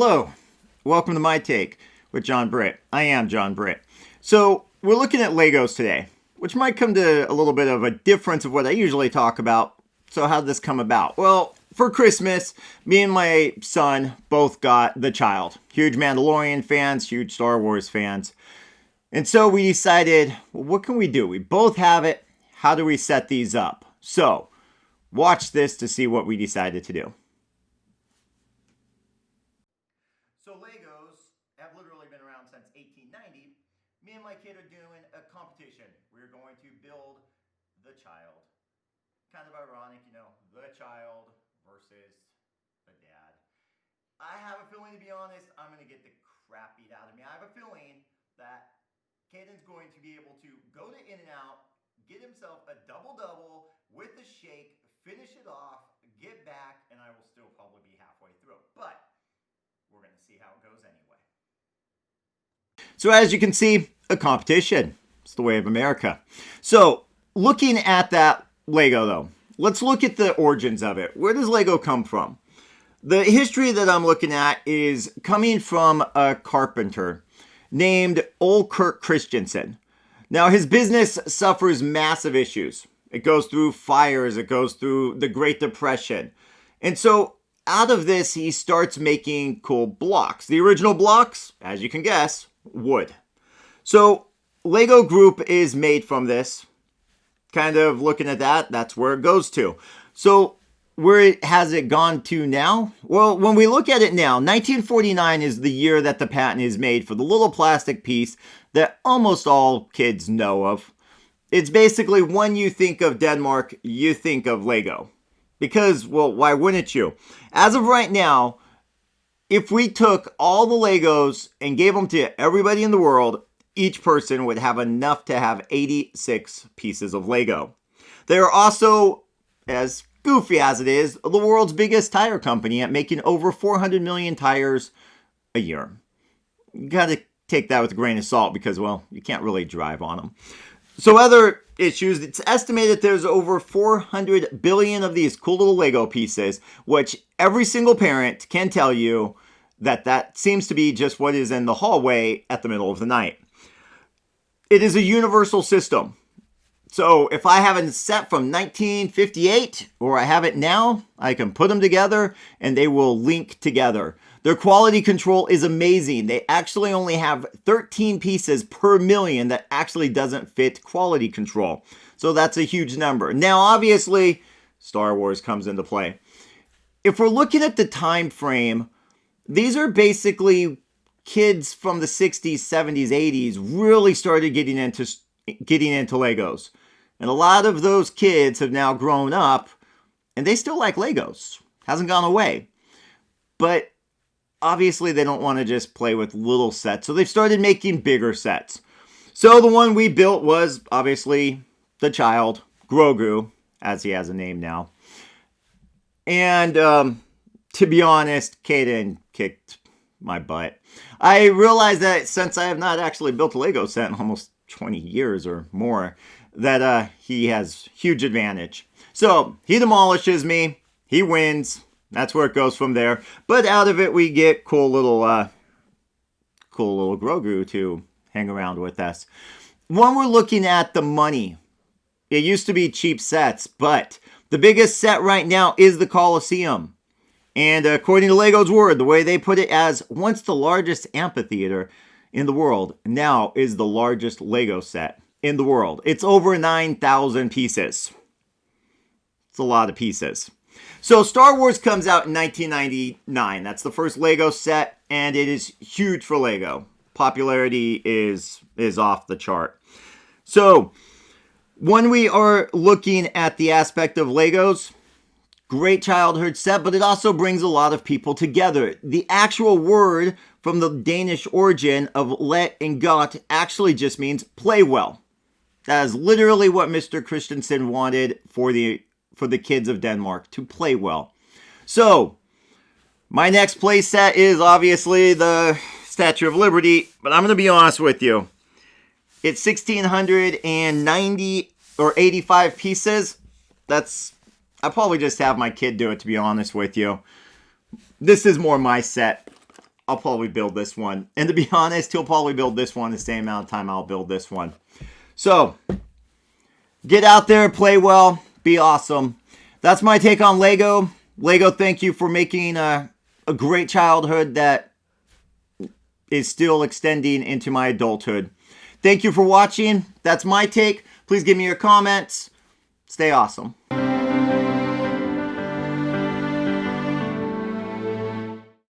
Hello, welcome to My Take with John Britt. I am John Britt. So we're looking at Legos today, which might come to a little bit of a difference of what I usually talk about. So how did this come about? Well, for Christmas, me and my son both got The Child. Huge Mandalorian fans, huge Star Wars fans. And so we decided, well, what can we do? We both have it. How do we set these up? So watch this to see what we decided to do. So Legos have literally been around since 1890. Me and my kid are doing a competition. We're going to build The Child. Kind of ironic, The Child versus the dad. I have a feeling, to be honest, I'm going to get the crap beat out of me. I have a feeling that Caden's going to be able to go to In-N-Out, get himself a double-double with a shake, finish it off, get back, and I will still probably be halfway through. But we're going to see how it goes anyway. So as you can see, a competition. It's the way of America. So looking at that Lego though, let's look at the origins of it. Where does Lego come from? The history that I'm looking at is coming from a carpenter named Ole Kirk Christensen. Now his business suffers massive issues. It goes through fires, it goes through the Great Depression. And so out of this, he starts making cool blocks. The original blocks, as you can guess, wood. So Lego Group is made from this. Kind of looking at that, that's where it goes to. So where has it gone to now? Well, when we look at it now, 1949 is the year that the patent is made for the little plastic piece that almost all kids know of. It's basically when you think of Denmark, you think of Lego. Because, well, why wouldn't you? As of right now, if we took all the Legos and gave them to everybody in the world, each person would have enough to have 86 pieces of Lego. They are also, as goofy as it is, the world's biggest tire company at making over 400 million tires a year. You gotta take that with a grain of salt because, well, you can't really drive on them. So other issues, it's estimated there's over 400 billion of these cool little Lego pieces, which every single parent can tell you that seems to be just what is in the hallway at the middle of the night. It is a universal system. So if I have a set from 1958 or I have it now, I can put them together and they will link together. Their quality control is amazing. They actually only have 13 pieces per million that actually doesn't fit quality control. So that's a huge number. Now, obviously, Star Wars comes into play. If we're looking at the time frame, these are basically kids from the 60s, 70s, 80s really started getting into Legos. And a lot of those kids have now grown up and they still like Legos. Hasn't gone away. But obviously, they don't want to just play with little sets, so they've started making bigger sets. So the one we built was, obviously, The Child, Grogu, as he has a name now. And to be honest, Caden kicked my butt. I realized that since I have not actually built a Lego set in almost 20 years or more, that he has huge advantage. So he demolishes me, he wins. That's where it goes from there. But out of it, we get cool little Grogu to hang around with us. When we're looking at the money, it used to be cheap sets, but the biggest set right now is the Colosseum. And according to Lego's word, the way they put it as once the largest amphitheater in the world, now is the largest Lego set in the world. It's over 9,000 pieces. It's a lot of pieces. So Star Wars comes out in 1999. That's the first Lego set, and it is huge for Lego. Popularity is off the chart. So when we are looking at the aspect of Legos, great childhood set, but it also brings a lot of people together. The actual word from the Danish origin of let and got actually just means play well. That is literally what Mr. Christensen wanted for the kids of Denmark, to play well. So, my next play set is obviously the Statue of Liberty, but I'm going to be honest with you. It's 1,690 or 85 pieces. I'll probably just have my kid do it, to be honest with you. This is more my set. I'll probably build this one. And to be honest, he'll probably build this one the same amount of time I'll build this one. So, get out there, play well, be awesome. That's my take on Lego. Lego, thank you for making a great childhood that is still extending into my adulthood. Thank you for watching. That's my take. Please give me your comments. Stay awesome.